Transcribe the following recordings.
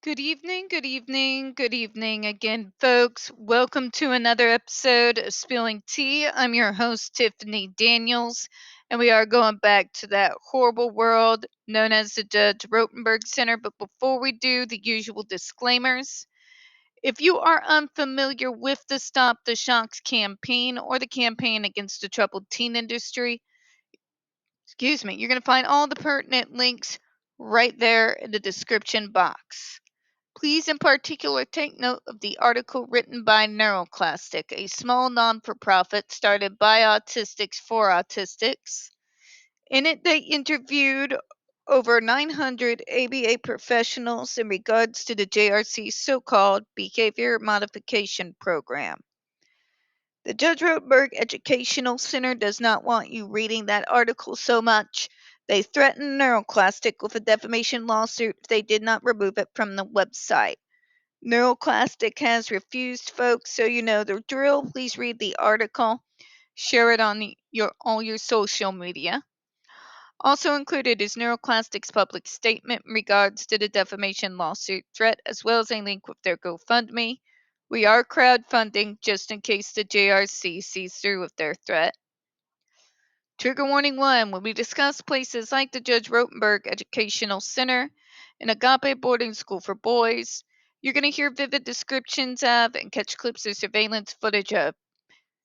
Good evening, good evening, good evening again, folks. Welcome to another episode of Spilling Tea. I'm your host, Tiffany Daniels, and we are going back to that horrible world known as the Judge Rotenberg Center. But before we do, the usual disclaimers. If you are unfamiliar with the Stop the Shocks campaign or the campaign against the troubled teen industry, you're going to find all the pertinent links right there in the description box. Please, in particular, take note of the article written by NeuroClastic, a small non-for-profit started by autistics for autistics. In it, they interviewed over 900 ABA professionals in regards to the JRC's so-called behavior modification program. The Judge Rotenberg Educational Center does not want you reading that article so much. They threatened NeuroClastic with a defamation lawsuit if they did not remove it from the website. NeuroClastic has refused, folks, so you know the drill. Please read the article. Share it on all your social media. Also included is NeuroClastic's public statement in regards to the defamation lawsuit threat, as well as a link with their GoFundMe. We are crowdfunding just in case the JRC sees through with their threat. Trigger warning 1. When we discuss places like the Judge Rotenberg Educational Center, an Agape boarding school for boys, you're going to hear vivid descriptions of and catch clips of surveillance footage of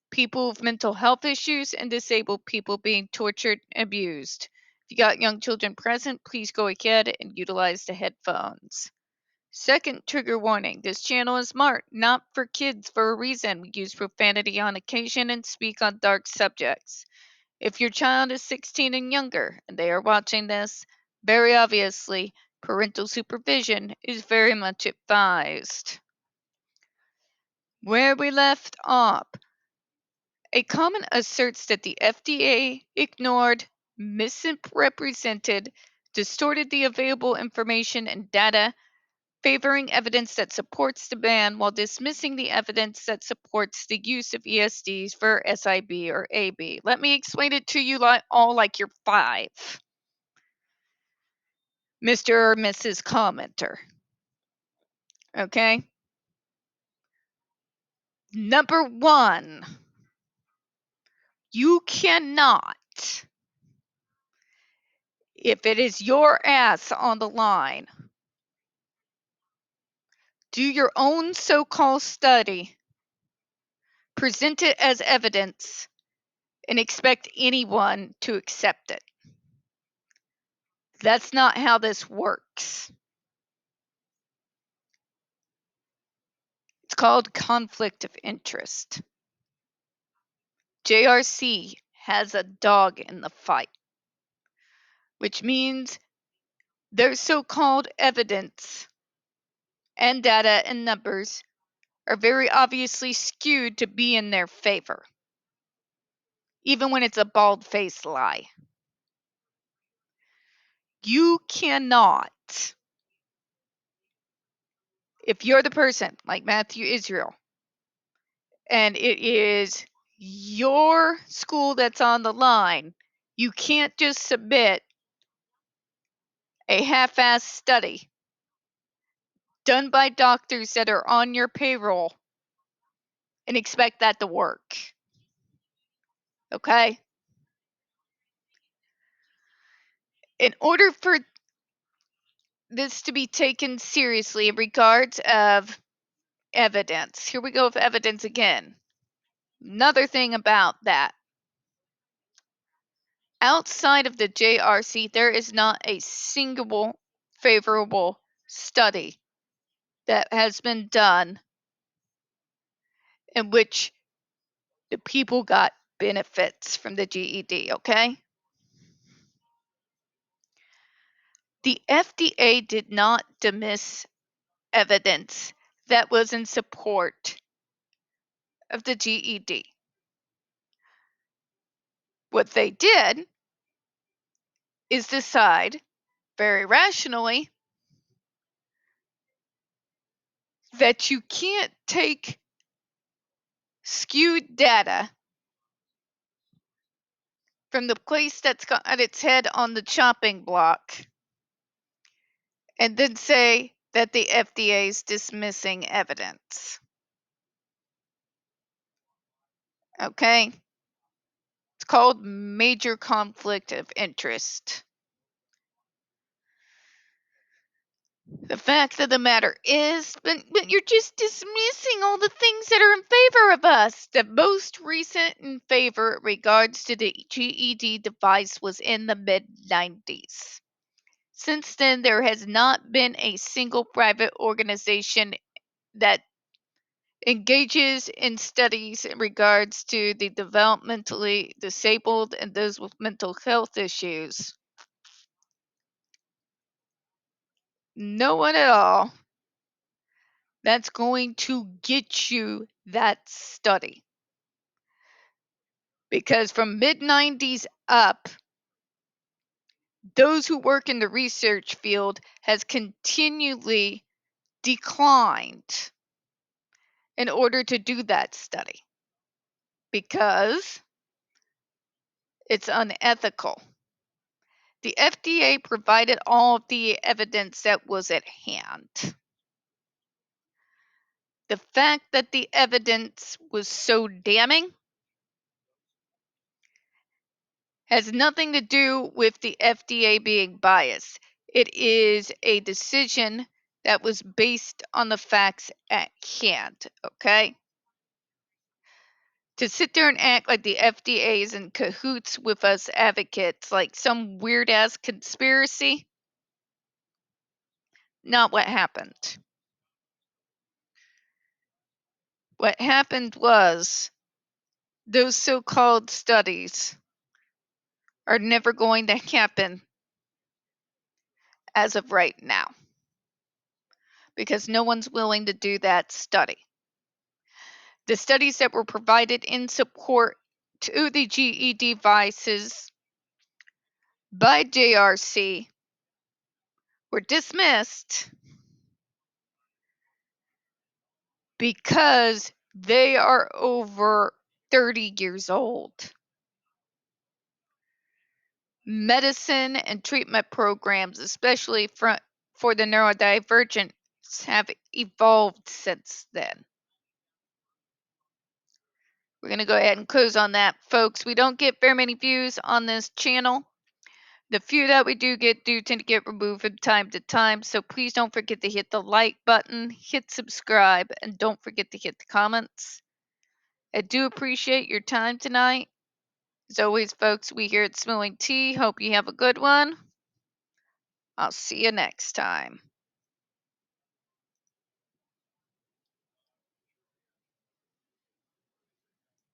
people with mental health issues and disabled people being tortured and abused. If you got young children present, please go ahead and utilize the headphones. Second trigger warning. This channel is marked not for kids for a reason. We use profanity on occasion and speak on dark subjects. If your child is 16 and younger and they are watching this, very obviously, parental supervision is very much advised. Where we left off, a comment asserts that the FDA ignored, misrepresented, distorted the available information and data, favoring evidence that supports the ban while dismissing the evidence that supports the use of ESDs for SIB or AB. Let me explain it to you all like you're 5. Mr. or Mrs. Commenter. Okay? Number 1, you cannot, if it is your ass on the line, do your own so-called study, present it as evidence, and expect anyone to accept it. That's not how this works. It's called conflict of interest. JRC has a dog in the fight, which means their so-called evidence and data and numbers are very obviously skewed to be in their favor, even when it's a bald-faced lie. You cannot, if you're the person like Matthew Israel, and it is your school that's on the line, you can't just submit a half-assed study done by doctors that are on your payroll and expect that to work. Okay? In order for this to be taken seriously in regards of evidence, here we go with evidence again. Another thing about that. Outside of the JRC, there is not a single favorable study that has been done in which the people got benefits from the GED, okay? The FDA did not dismiss evidence that was in support of the GED. What they did is decide very rationally that you can't take skewed data from the place that's got its head on the chopping block and then say that the FDA is dismissing evidence. Okay? It's called major conflict of interest. The fact of the matter is, but you're just dismissing all the things that are in favor of us. The most recent in favor regards to the GED device was in the mid-90s. Since then, there has not been a single private organization that engages in studies in regards to the developmentally disabled and those with mental health issues. No one at all that's going to get you that study. Because from mid-90s up, those who work in the research field has continually declined in order to do that study because it's unethical. The FDA provided all of the evidence that was at hand. The fact that the evidence was so damning has nothing to do with the FDA being biased. It is a decision that was based on the facts at hand, okay? To sit there and act like the FDA is in cahoots with us advocates, like some weird ass conspiracy, not what happened. What happened was those so called studies are never going to happen as of right now because no one's willing to do that study. The studies that were provided in support to the GED devices by JRC were dismissed because they are over 30 years old. Medicine and treatment programs, especially for the neurodivergent, have evolved since then. We're going to go ahead and close on that, folks. We don't get very many views on this channel. The few that we do tend to get removed from time to time. So please don't forget to hit the like button, hit subscribe, and don't forget to hit the comments. I do appreciate your time tonight. As always, folks, we here at Spilling Tea hope you have a good one. I'll see you next time.